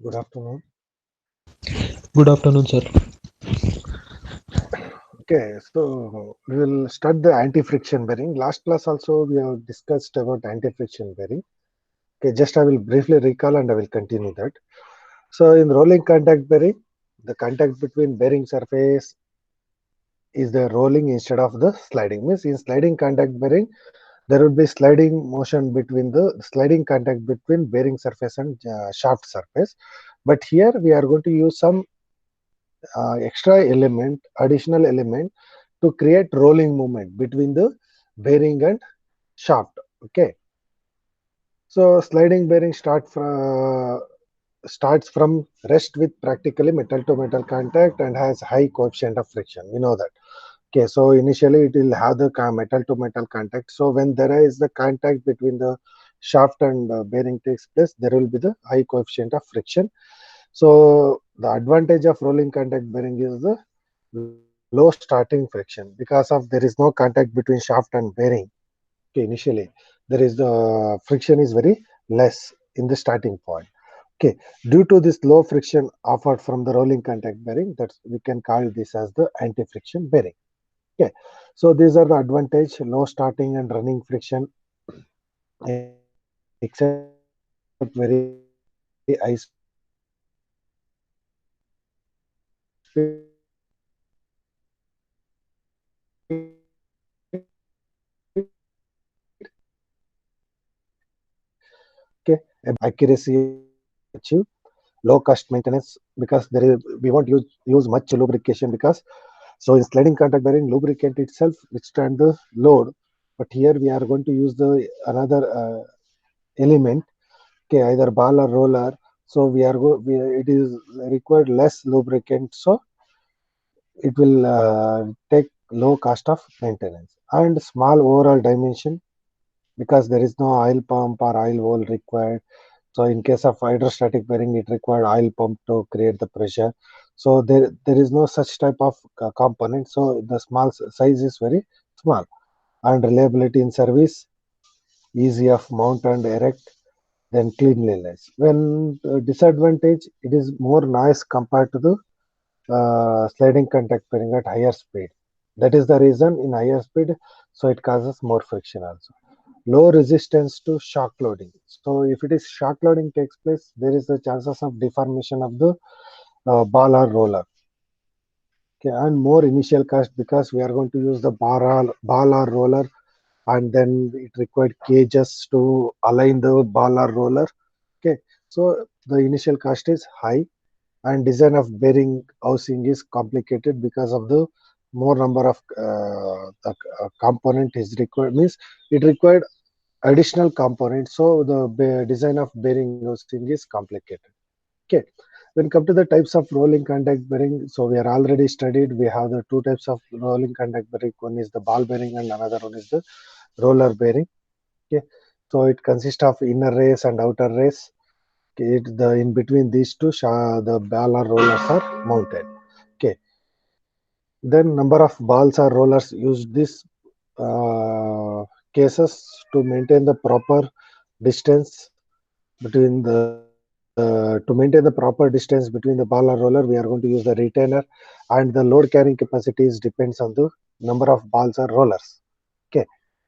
Good afternoon. Good afternoon, sir. Okay, so we will start the anti-friction bearing. Last class also we have discussed about anti-friction bearing. Okay, just I will briefly recall and I will continue that. So in rolling contact bearing, the contact between bearing surface is the rolling instead of the sliding. Means in sliding contact bearing, there would be sliding motion between the sliding contact between bearing surface and shaft surface. But here we are going to use some additional element to create rolling movement between the bearing and shaft. Okay, so sliding bearing starts from rest with practically metal to metal contact and has high coefficient of friction. We know that. Okay, so initially it will have the metal to metal contact. So when there is the contact between the shaft and bearing takes place, there will be the high coefficient of friction. So the advantage of rolling contact bearing is the low starting friction because of there is no contact between shaft and bearing. Okay, initially there is the friction is very less in the starting point. Okay, due to this low friction offered from the rolling contact bearing, that we can call this as the anti-friction bearing. Okay, so these are the advantage: low starting and running friction, except very high speed. Okay, accuracy achieved, low cost maintenance because we won't use much lubrication because so in sliding contact bearing lubricant itself withstand the load, but here we are going to use the another element. Okay, either ball or roller. So it is required less lubricant, so it will take low cost of maintenance and small overall dimension because there is no oil pump or oil hole required. So in case of hydrostatic bearing, it required oil pump to create the pressure. So there is no such type of component. So the size is very small and reliability in service, easy of mount and erect, then cleanliness. When disadvantage, it is more noise compared to the sliding contact bearing at higher speed. That is the reason in higher speed, so it causes more friction also. Low resistance to shock loading. So if it is shock loading takes place, there is the chances of deformation of the ball or roller. Okay, and more initial cost because we are going to use the ball or roller, and then it required cages to align the ball or roller. Okay, so the initial cost is high and design of bearing housing is complicated because of the more number of component is required, means it required additional components, so the design of bearing housing is complicated. Okay, when come to the types of rolling contact bearing, so we are already studied, we have the two types of rolling contact bearing. One is the ball bearing and another one is the roller bearing. Okay, so it consists of inner race and outer race. The in between these two the ball or rollers are mounted. Okay, then number of balls or rollers use this uh, cases to maintain the proper distance to maintain the proper distance between the ball or roller. We are going to use the retainer, and the load carrying capacities depends on the number of balls or rollers. Okay,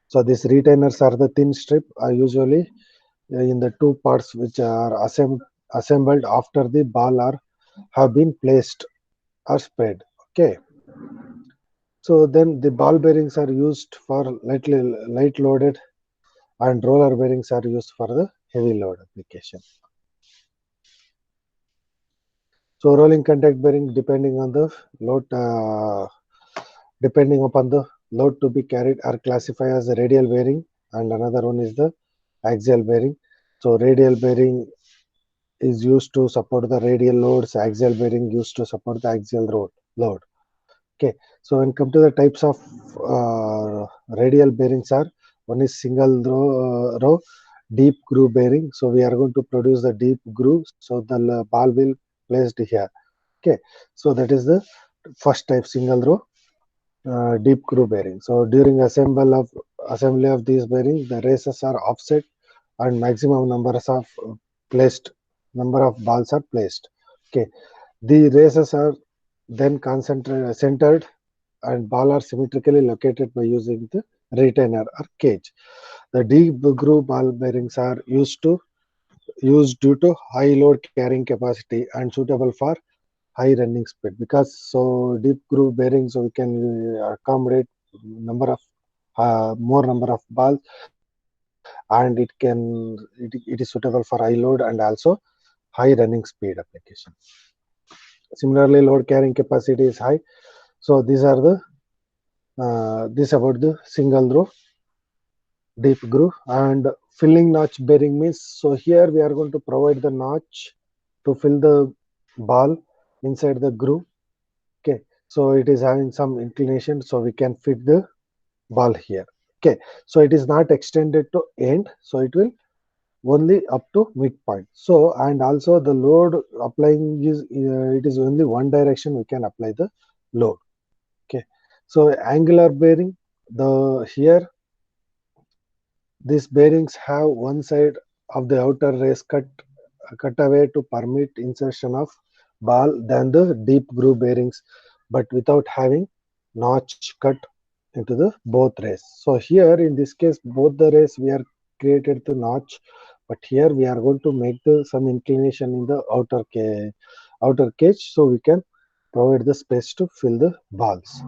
so these retainers are the thin strip are usually in the two parts which are assembled after the ball are have been placed or spread. Okay, so then the ball bearings are used for light loaded and roller bearings are used for the heavy load application. So rolling contact bearing load, depending upon the load to be carried, are classified as a radial bearing, and another one is the axial bearing. So radial bearing is used to support the radial loads, axial bearing used to support the load. Okay, so when come to the types of radial bearings are, one is single row deep groove bearing. So we are going to produce the deep groove, so the ball will placed here. Okay, so that is the first type, single row deep groove bearing. So during assembly of these bearings, the races are offset and maximum numbers of placed. number of balls are placed. Okay, the races are then centered and ball are symmetrically located by using the retainer or cage. The deep groove ball bearings are used due to high load carrying capacity and suitable for high running speed. Because so deep groove bearings, so we can accommodate number of more number of balls, and it is suitable for high load and also high running speed application. Similarly, load carrying capacity is high. So these are the this about the single row deep groove. And filling notch bearing means, so here we are going to provide the notch to fill the ball inside the groove. Okay, so it is having some inclination, so we can fit the ball here. Okay, so it is not extended to end, so it will only up to midpoint. So and also the load applying is it is only one direction we can apply the load. Okay, so angular bearing, the here these bearings have one side of the outer race cut away to permit insertion of ball than the deep groove bearings, but without having notch cut into the both race. So here in this case, both the race we are created the notch, but here we are going to make the some inclination in the outer cage, so we can provide the space to fill the balls.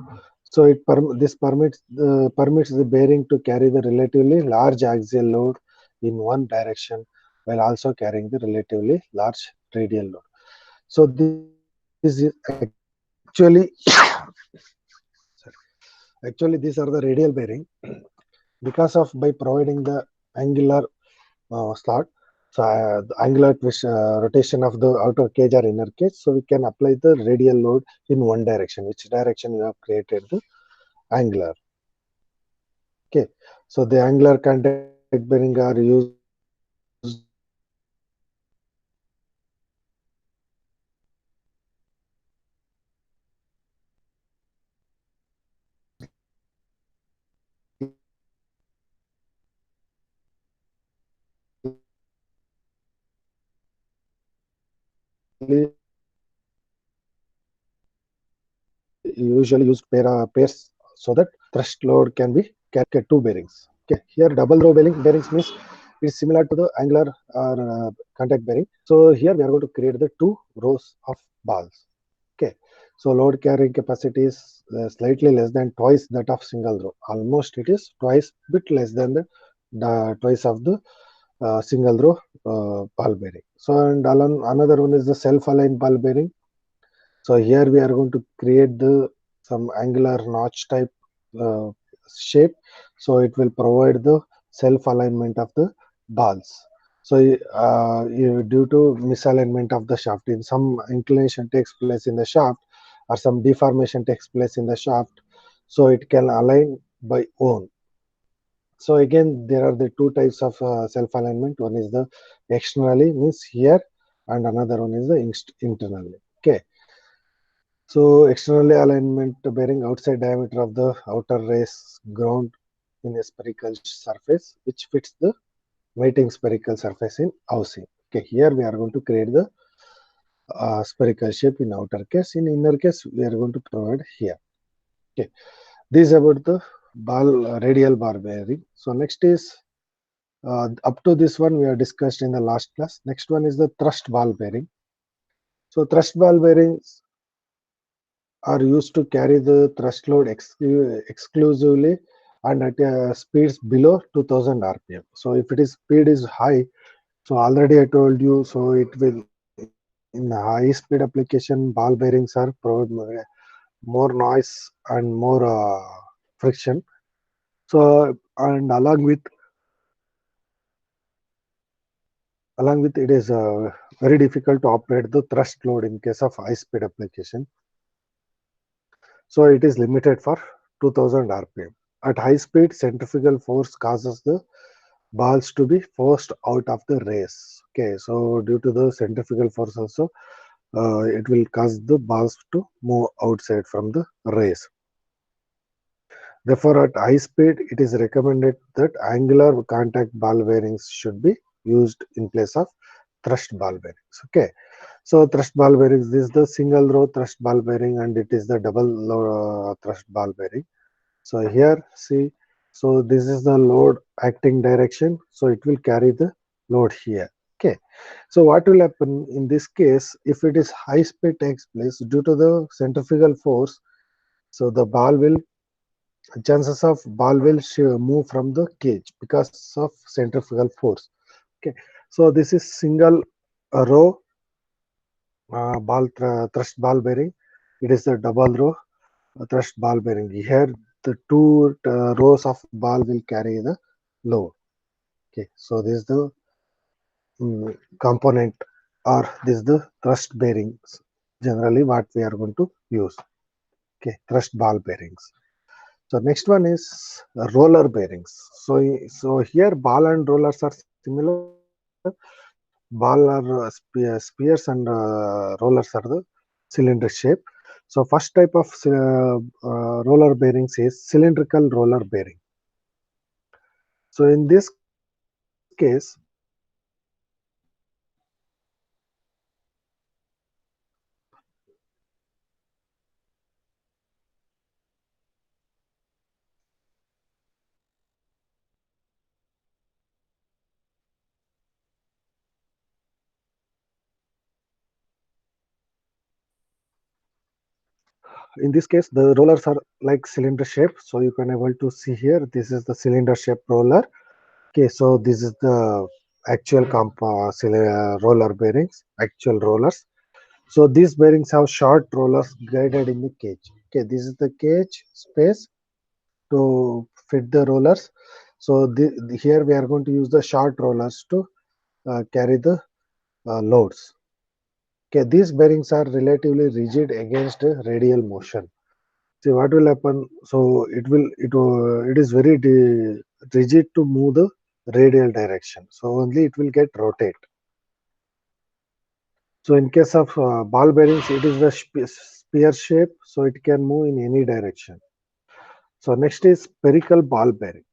So this permits the bearing to carry the relatively large axial load in one direction while also carrying the relatively large radial load. So this is actually actually these are the radial bearing because of by providing the angular slot. So the angular rotation of the outer cage or inner cage, so we can apply the radial load in one direction, which direction you have created the angular. Okay, so the angular contact bearing are used usually used pairs so that thrust load can be carried two bearings. Okay, here double row bearings means it's similar to the angular or contact bearing. So here we are going to create the two rows of balls. Okay, so load carrying capacity is slightly less than twice that of single row. Almost it is twice, bit less than the twice of the single row ball bearing. So and another one is the self-aligned ball bearing. So here we are going to create the some angular notch type uh, shape. So it will provide the self alignment of the balls. So due to misalignment of the shaft, in some inclination takes place in the shaft or some deformation takes place in the shaft, so it can align by own. So again, there are the two types of self alignment. One is the externally means here, and another one is the internally. Okay. So externally alignment bearing outside diameter of the outer race ground in a spherical surface which fits the mating spherical surface in housing. Okay, here we are going to create the spherical shape in outer case. In inner case, we are going to provide here. Okay, this is about the ball radial bar bearing. So next is up to this one we are discussed in the last class. Next one is the thrust ball bearing. So thrust ball bearings are used to carry the thrust load exclusively and at speeds below 2000 rpm. So if it is speed is high, so already I told you, so it will in high speed application ball bearings are provide more noise and more friction. So and along with it is very difficult to operate the thrust load in case of high speed application. So it is limited for 2000 rpm. At high speed, centrifugal force causes the balls to be forced out of the race. Okay, so due to the centrifugal force also, it will cause the balls to move outside from the race. Therefore, at high speed, it is recommended that angular contact ball bearings should be used in place of thrust ball bearings. Okay, so thrust ball bearings, this is the single row thrust ball bearing and it is the double thrust ball bearing. So here see, so this is the load acting direction, so it will carry the load here. Okay, so what will happen in this case, if it is high speed takes place due to the centrifugal force, so the ball will, chances of ball will move from the cage because of centrifugal force. Okay, so this is single row thrust ball bearing. It is the double row thrust ball bearing. Here the two rows of ball will carry the load. Okay, so this is the component, or this is the thrust bearings, generally what we are going to use. Okay, thrust ball bearings. So next one is roller bearings. So here ball and rollers are similar. Ball are spheres and rollers are the cylinder shape. So first type of roller bearings is cylindrical roller bearing. So in this case, in this case the rollers are like cylinder shape, so you can able to see here, this is the cylinder shape roller. Okay, so this is the actual roller bearings, actual rollers. So these bearings have short rollers guided in the cage. Okay, this is the cage space to fit the rollers. So here we are going to use the short rollers to carry the loads. Okay, these bearings are relatively rigid against radial motion. See what will happen. So it is very rigid to move the radial direction. So only it will get rotate. So in case of ball bearings, it is the spear shape, so it can move in any direction. So next is spherical ball bearing.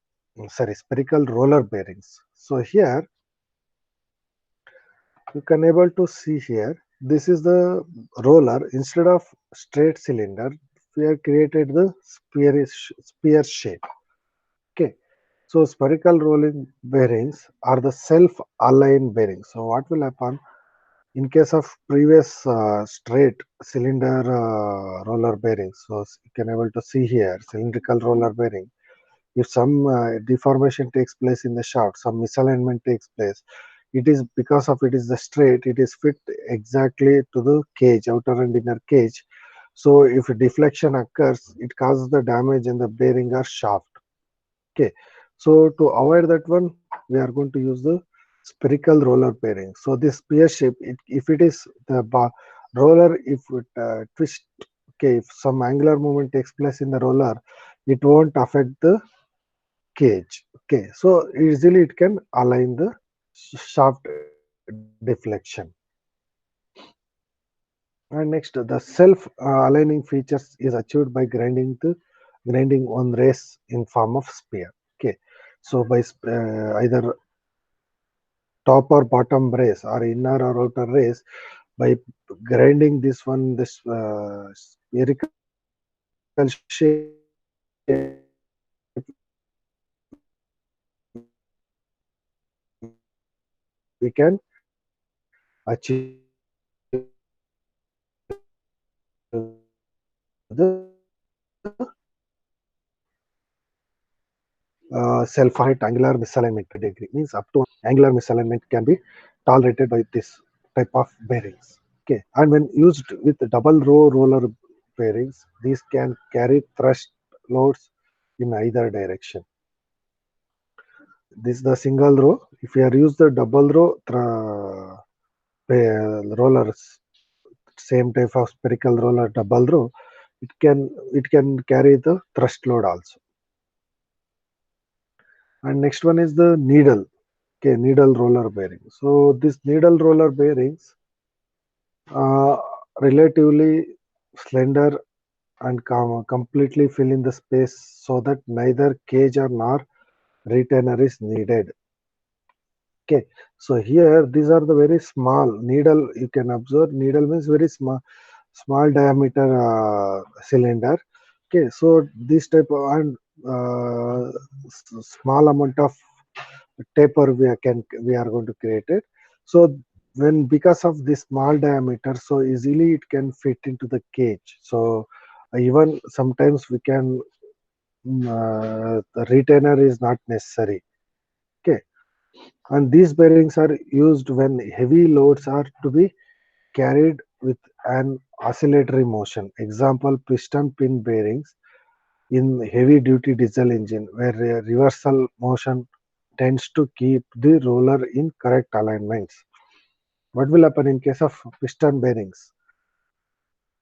Sorry, spherical roller bearings. So here you can able to see here. This is the roller. Instead of straight cylinder, we have created the spear shape. Okay. So spherical rolling bearings are the self-aligned bearings. So what will happen in case of previous straight cylinder roller bearings? So you can able to see here cylindrical roller bearing. If some deformation takes place in the shaft, some misalignment takes place, it is because of it is the straight, it is fit exactly to the cage, outer and inner cage. So if a deflection occurs, it causes the damage in the bearing or shaft. Okay, so to avoid that one, we are going to use the spherical roller bearing. So this spear shape, if it is the roller, if it twist, okay, if some angular movement takes place in the roller, it won't affect the cage. Okay, so easily it can align the shaft deflection. And next, the self aligning features is achieved by grinding one race in form of spear. Okay, so by either top or bottom race or inner or outer race, by grinding this spherical shape, we can achieve the self-height angular misalignment degree, means up to angular misalignment can be tolerated by this type of bearings. Okay, and when used with double row roller bearings, these can carry thrust loads in either direction. This is the single row. If you are use the double row rollers, same type of spherical roller double row, it can carry the thrust load also. And next one is the needle. Okay, needle roller bearing. So this needle roller bearings are relatively slender and completely fill in the space so that neither cage or nor retainer is needed. Okay, so here these are the very small needle. You can observe needle means very small diameter cylinder. Okay, so this type of and small amount of taper we are going to create it. So when because of this small diameter, so easily it can fit into the cage. So even sometimes we can the retainer is not necessary. Okay, and these bearings are used when heavy loads are to be carried with an oscillatory motion. Example, piston pin bearings in heavy duty diesel engine where a reversal motion tends to keep the roller in correct alignments. What will happen in case of piston bearings?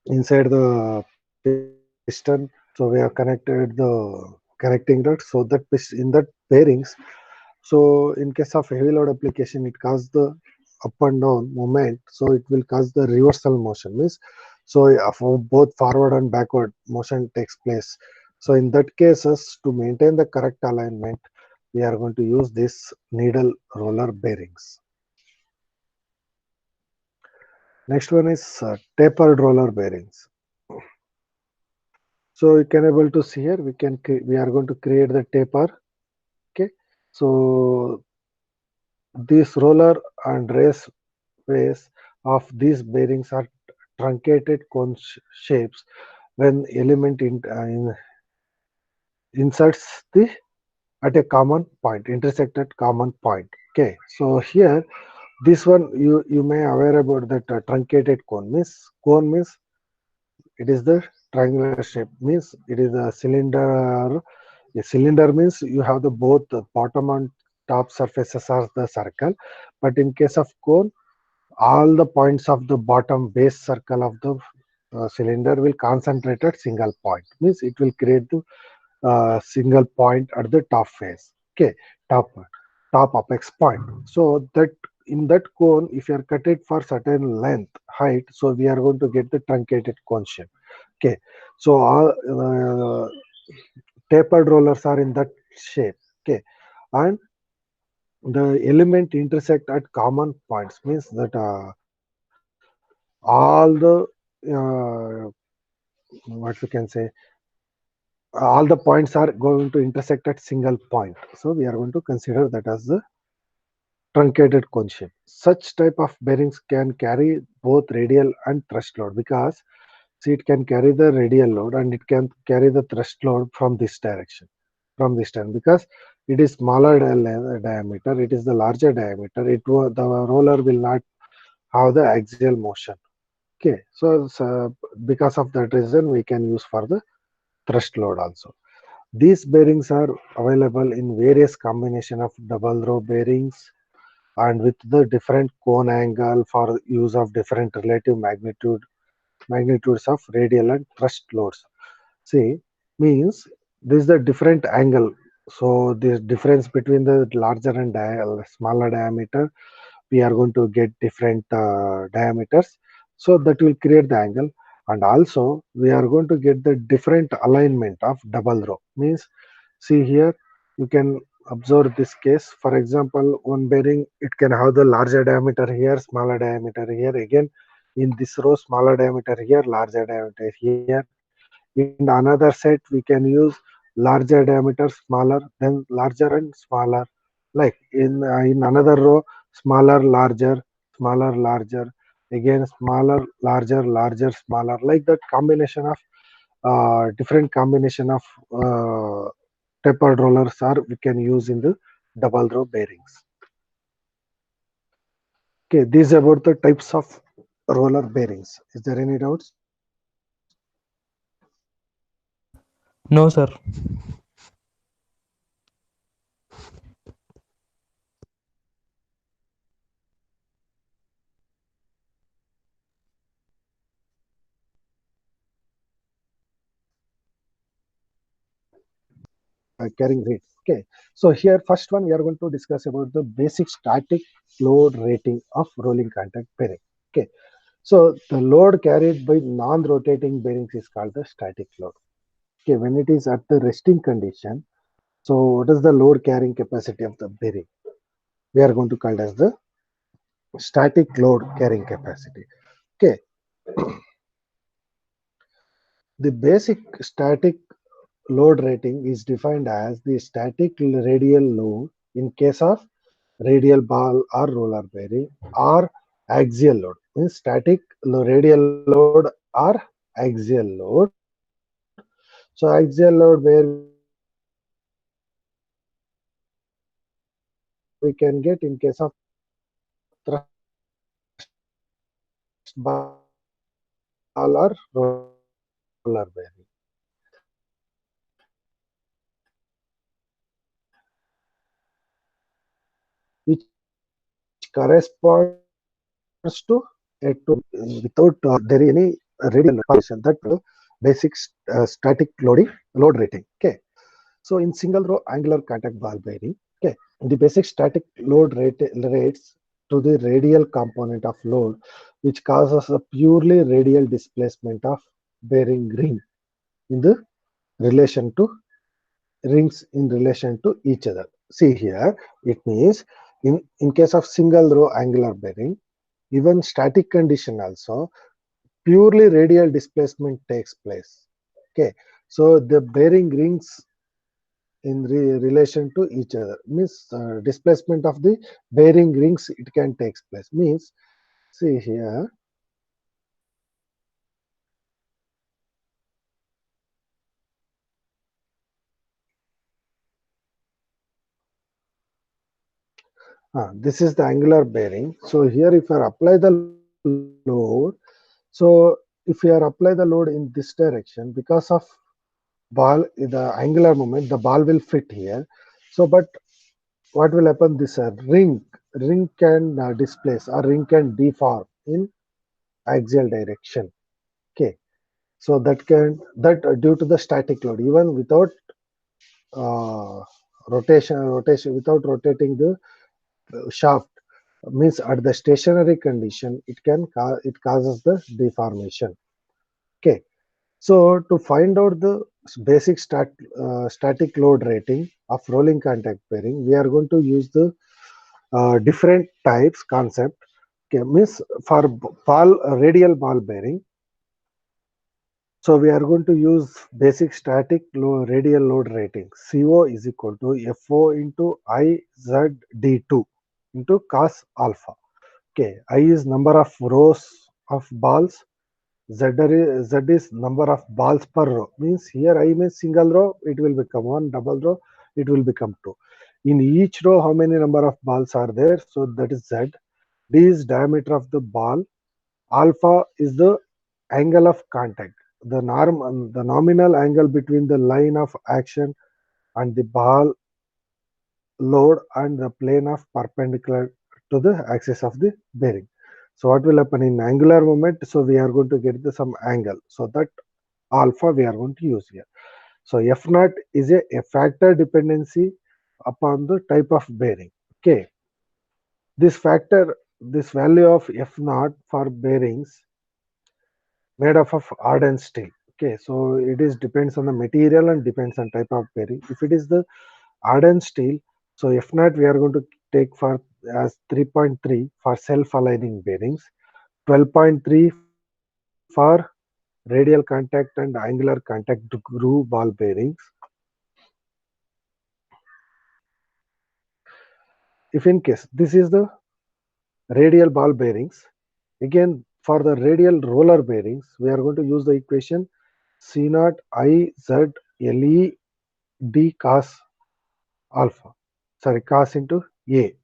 Inside the piston, so we have connected the connecting rod, so that in that bearings, so in case of heavy load application, it causes the up and down movement, so it will cause the reversal motion. Means so for both forward and backward motion takes place. So in that cases, to maintain the correct alignment, we are going to use this needle roller bearings. Next one is tapered roller bearings. So you can able to see here we are going to create the taper. Okay, so this roller and race ways of these bearings are truncated cone shapes when element inserts the at a common point, intersected common point. Okay, so here this one you may aware about that truncated cone means it is the triangular shape, means it is a cylinder. A cylinder means you have the both the bottom and top surfaces are the circle, but in case of cone, all the points of the bottom base circle of the cylinder will concentrate at single point, means it will create the single point at the top face. Okay, top top apex point. So that in that cone, if you are cut it for certain length height, so we are going to get the truncated cone shape. Okay, so all tapered rollers are in that shape. Okay, and the element intersect at common points, means that all the what we can say, all the points are going to intersect at single point, so we are going to consider that as the truncated cone shape. Such type of bearings can carry both radial and thrust load, because see, it can carry the radial load and it can carry the thrust load from this direction, from this time, because it is smaller diameter, it is the larger diameter, the roller will not have the axial motion. Okay, so because of that reason, we can use for the thrust load also. These bearings are available in various combination of double row bearings and with the different cone angle for use of different relative magnitudes of radial and thrust loads. See, means this is the different angle. So the difference between the larger and smaller diameter, we are going to get different diameters. So that will create the angle, and also we are going to get the different alignment of double row. Means, see here, you can observe this case. For example, one bearing, it can have the larger diameter here, smaller diameter here. Again, in this row, smaller diameter here, larger diameter here. In another set, we can use larger diameter, smaller, then larger and smaller. Like in another row, smaller, larger, smaller, larger. Again, smaller, larger, larger, smaller. Like that combination of different combination of tapered rollers are we can use in the double row bearings. Okay, these about the types of roller bearings. Is there any doubts? No, sir. Carrying rate. Okay, so here first one we are going to discuss about the basic static load rating of rolling contact bearing. Okay, so the load carried by non-rotating bearings is called the static load. Okay, when it is at the resting condition, so what is the load carrying capacity of the bearing? we are going to call it as the static load carrying capacity. Okay, the basic static load rating is defined as the static radial load in case of radial ball or roller bearing, or axial load means static radial load or axial load. So axial load where we can get in case of thrust which corresponds to a total without there is any radial that basic static load rating. Okay, so in single row angular contact ball bearing, okay, the basic static load rates to the radial component of load, which causes a purely radial displacement of bearing ring in the relation to rings in relation to each other. See here, it means in case of single row angular bearing, even static condition also, purely radial displacement takes place. Okay, so the bearing rings in relation to each other means displacement of the bearing rings it can takes place means see here. This is the angular bearing. So here if you apply the load, so if you apply the load in this direction because of ball the angular moment, the ball will fit here. So but what will happen, this ring can displace or ring can deform in axial direction. Okay, so that due to the static load, even without uh, rotation without rotating the shaft, means at the stationary condition it causes the deformation. Okay, so to find out the basic static load rating of rolling contact bearing, we are going to use the different types concept. Okay, means for ball radial ball bearing, so we are going to use basic static radial load rating. CO is equal to FO into IZD2 into cos alpha. Okay, I is number of rows of balls. Z is number of balls per row. Means here I means single row, it will become one, double row, it will become two. In each row, how many number of balls are there? So that is Z. D is diameter of the ball. Alpha is the angle of contact. The nominal angle between the line of action and the ball load and the plane of perpendicular to the axis of the bearing. So what will happen in angular moment? So we are going to get some angle. So that alpha we are going to use here. So F naught is a factor dependency upon the type of bearing. Okay. This value of F naught for bearings made up of hardened steel. Okay, so it is depends on the material and depends on type of bearing. If it is the hardened steel, so F naught we are going to take for as 3.3 for self-aligning bearings, 12.3 for radial contact and angular contact groove ball bearings. If in case this is the radial ball bearings, again for the radial roller bearings, we are going to use the equation C naught I Z L E D cos alpha. Sorry, cos into A.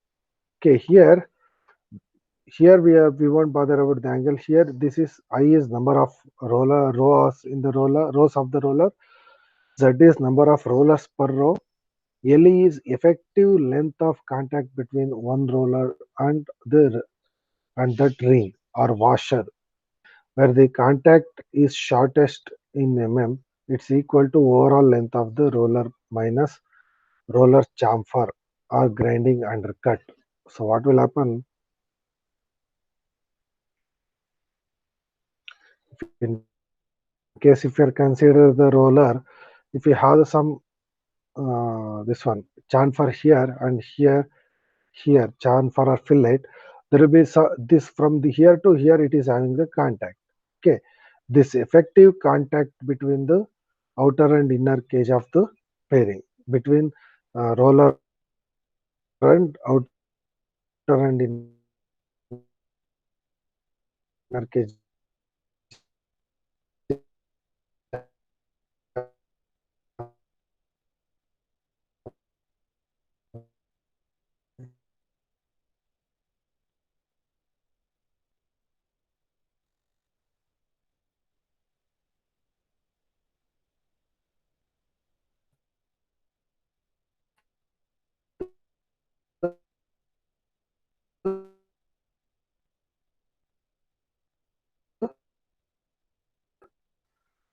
Okay, here we won't bother about the angle. Here this is I is number of rows in the rows of the roller. Z is number of rollers per row. LE is effective length of contact between one roller and that ring or washer, where the contact is shortest in mm. It's equal to overall length of the roller minus roller chamfer or grinding undercut. So what will happen in case if you consider the roller, if you have some this one chamfer here and here, here chamfer or fillet, there will be this from the here to here it is having the contact. Okay, this effective contact between the outer and inner cage of the bearing, between roller and outer and inner cage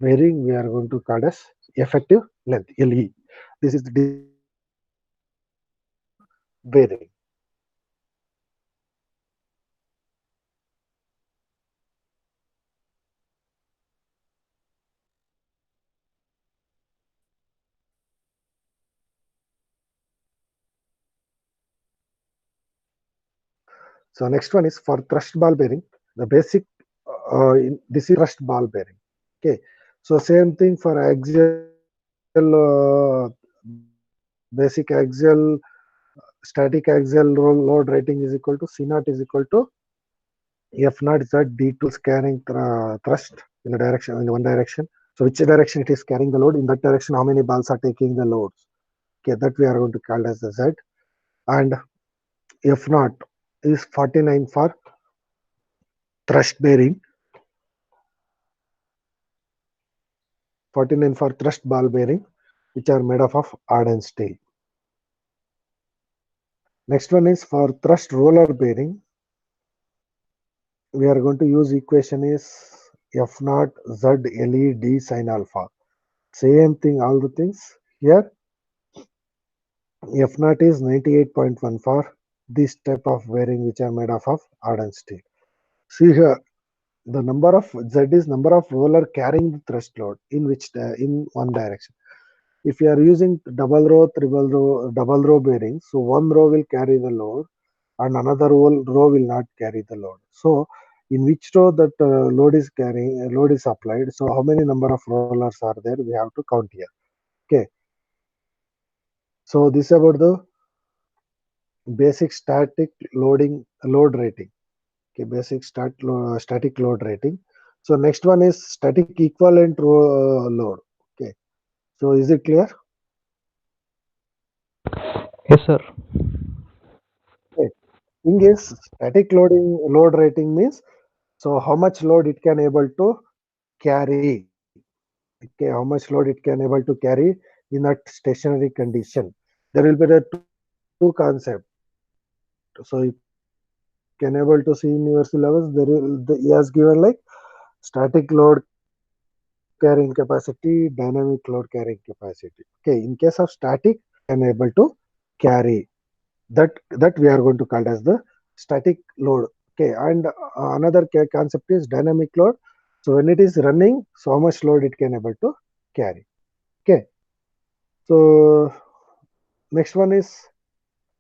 bearing we are going to call as effective length, LE. This is the distance between the bearing. So next one is for thrust ball bearing. The basic this is thrust ball bearing. Okay. So same thing for axial basic axial static axial load rating is equal to C naught is equal to F naught Z D tools carrying thrust in the direction in one direction. So which direction it is carrying the load, in that direction how many balls are taking the loads. Okay, that we are going to call as the Z. And F naught is 49 for thrust bearing, 49 for thrust ball bearing, which are made of hardened steel. Next one is for thrust roller bearing. We are going to use equation is F naught Z LE D sin alpha. Same thing, all the things here. F naught is 98.1 for this type of bearing which are made of hardened steel. See here, the number of Z is number of roller carrying the thrust load in which in one direction. If you are using double row bearings, so one row will carry the load and another row will not carry the load. So in which row that load is applied, so how many number of rollers are there, we have to count here. Okay, so this is about the basic static load rating. Okay, basic static load rating. So next one is static equivalent load. Okay, so is it clear? Yes, sir. Okay. Thing is static load rating means so how much load it can able to carry. Okay, how much load it can able to carry in that stationary condition. There will be the two concept. So you can able to see in your syllabus he has given like static load carrying capacity, dynamic load carrying capacity. Okay, in case of static can able to carry that we are going to call as the static load. Okay, and another concept is dynamic load. So when it is running, so how much load it can able to carry. Okay, so next one is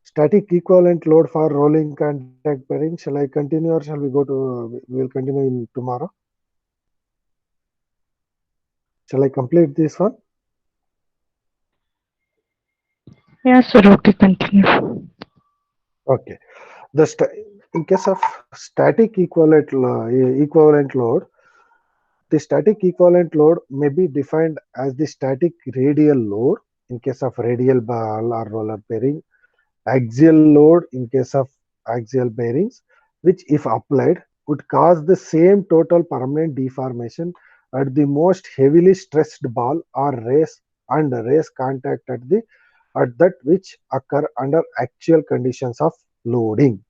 static equivalent load for rolling contact bearing. Shall I continue or shall we go to? We will continue in tomorrow. Shall I complete this one? Yes, sir. Okay, continue. Okay. In case of static equivalent load, the static equivalent load may be defined as the static radial load in case of radial ball or roller bearing, axial load in case of axial bearings, which if applied would cause the same total permanent deformation at the most heavily stressed ball or race contact at that which occur under actual conditions of loading.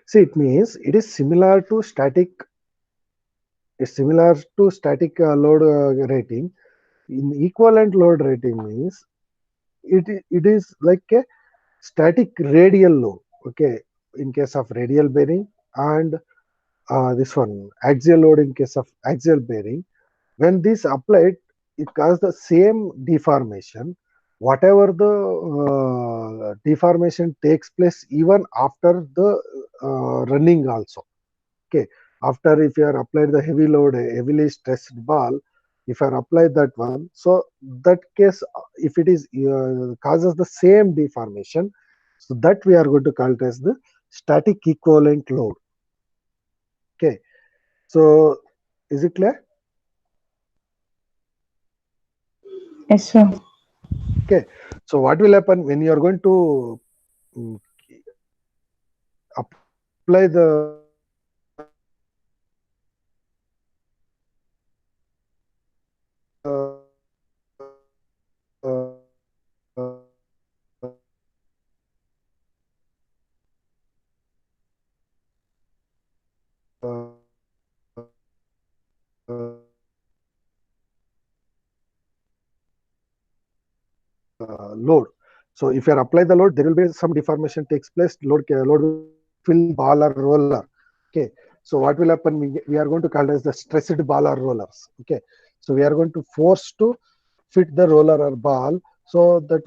See, it means it is similar to static load rating. In equivalent load rating means it is like a static radial load. Okay, in case of radial bearing, and this one axial load in case of axial bearing. When this applied, it causes the same deformation. Whatever the deformation takes place even after the running also. Okay, after if you are applied the heavy load, a heavily stressed ball, if you are applied that one, so that case, if it is causes the same deformation, so that we are going to call it as the static equivalent load. Okay, so is it clear? Yes, sir. Okay, so what will happen when you are going to mm, apply load. So if you are apply the load, there will be some deformation takes place. Load will fill the ball or roller. Okay. So what will happen? We are going to call it as the stressed ball or rollers. Okay. So we are going to force to fit the roller or ball. So that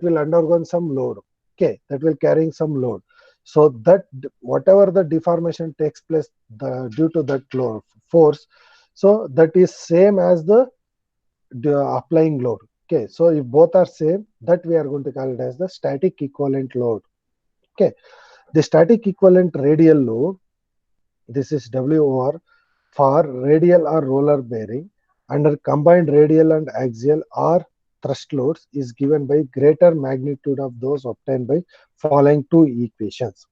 will undergo some load. Okay. That will carrying some load. So that whatever the deformation takes place due to that load force, so that is same as the applying load. Okay, so if both are same, that we are going to call it as the static equivalent load. Okay, the static equivalent radial load, this is WOR, for radial or roller bearing under combined radial and axial or thrust loads is given by greater magnitude of those obtained by following two equations.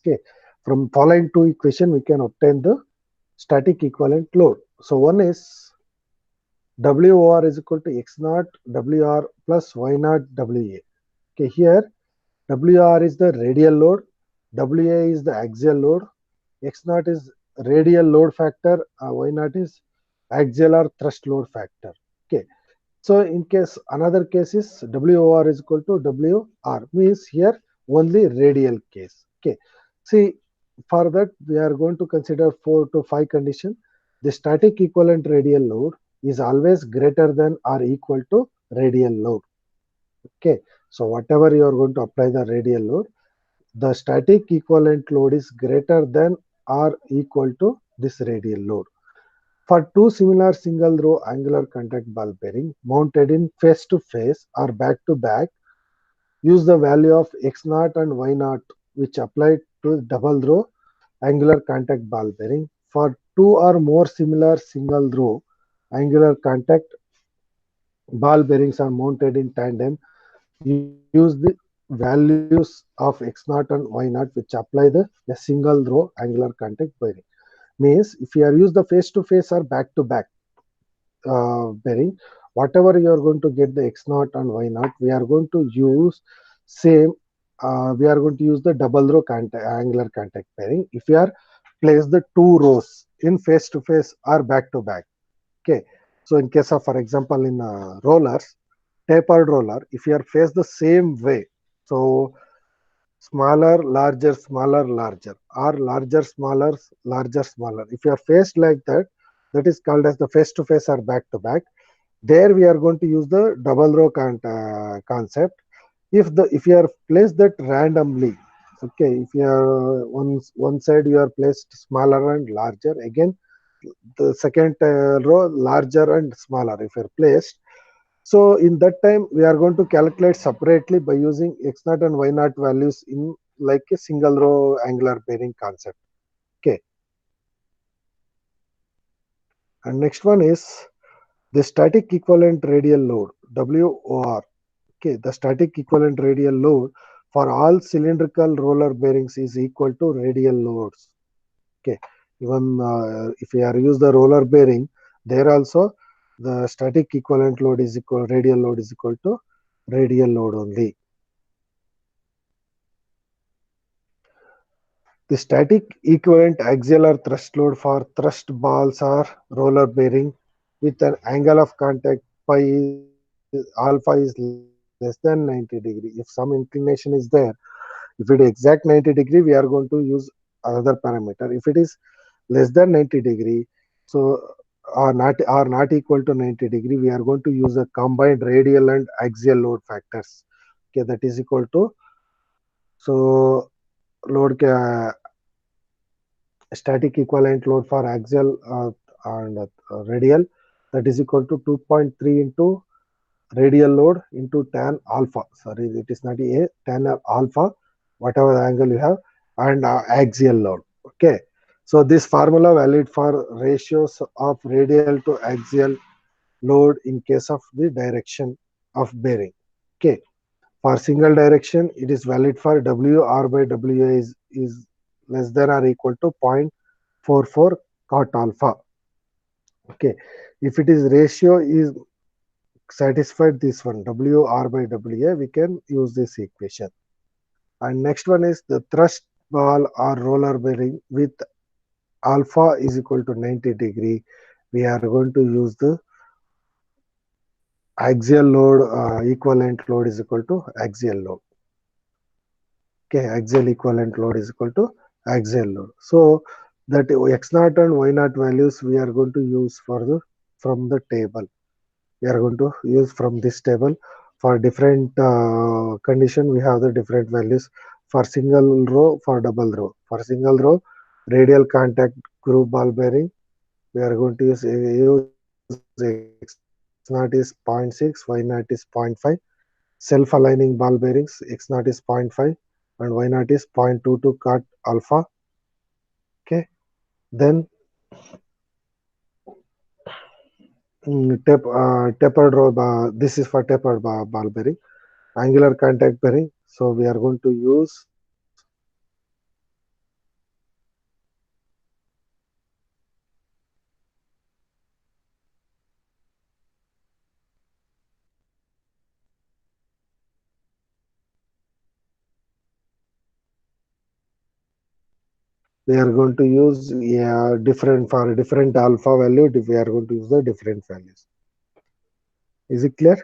Okay, from following two equation we can obtain the static equivalent load. So one is WOR is equal to X naught WR plus Y naught WA. Okay, here WR is the radial load, WA is the axial load, X naught is radial load factor, Y naught is axial or thrust load factor. Okay, so in case another case is WOR is equal to WR, means here only radial case. Okay, see, for that we are going to consider 4 to 5 condition. The static equivalent radial load is always greater than or equal to radial load. Okay, so whatever you are going to apply the radial load, the static equivalent load is greater than or equal to this radial load. For two similar single row angular contact ball bearing mounted in face to face or back to back, use the value of X naught and Y naught which apply to double row angular contact ball bearing. For two or more similar single row angular contact ball bearings are mounted in tandem, use the values of X naught and Y naught which apply a single row angular contact bearing. Means if you are use the face to face or back to back bearing, whatever you are going to get the X naught and Y naught, we are going to use same. We are going to use the double row angular contact bearing. If you are place the two rows in face to face or back to back. Okay. So in case of, for example, in rollers, tapered roller, if you are faced the same way, so smaller, larger, smaller, larger, or larger, smaller, larger, smaller. If you are faced like that, that is called as the face to face or back to back. There we are going to use the double row concept. If you are placed that randomly, okay, if you are one side you are placed smaller and larger, again the second row larger and smaller if you are placed. So in that time, we are going to calculate separately by using X naught and Y naught values in like a single row angular bearing concept. Okay. And next one is the static equivalent radial load, WOR. Okay. The static equivalent radial load for all cylindrical roller bearings is equal to radial loads. Okay. Even if we are use the roller bearing, there also the static equivalent load is equal, radial load is equal to radial load only. The static equivalent axial or thrust load for thrust balls or roller bearing with an angle of contact alpha is less than 90 degree. If some inclination is there, if it is exact 90 degree, we are going to use another parameter. If it is less than 90 degree, so are not equal to 90 degree, we are going to use a combined radial and axial load factors. Okay, that is equal to, so load static equivalent load for axial and radial, that is equal to 2.3 into radial load into tan alpha. Sorry, it is not a tan alpha, whatever the angle you have, and axial load. Okay, so this formula valid for ratios of radial to axial load in case of the direction of bearing. Okay, for single direction, it is valid for WR by WA is less than or equal to 0.44 cot alpha. Okay, if it is ratio is satisfied this one WR by WA, we can use this equation. And next one is the thrust ball or roller bearing with alpha is equal to 90 degree. We are going to use the axial load, equivalent load is equal to axial load. Okay, axial equivalent load is equal to axial load. So that x naught and y naught values we are going to use for the from the table. We are going to use from this table. For different condition, we have the different values for single row, for double row. For single row, radial contact groove ball bearing, we are going to use x naught is 0.6, y naught is 0.5. Self-aligning ball bearings, x naught is 0.5 and y naught is 0.22 cot alpha. Okay, then tapered row, this is for tapered ball bearing. Angular contact bearing, so we are going to use different for different alpha value, we are going to use the different values. Is it clear?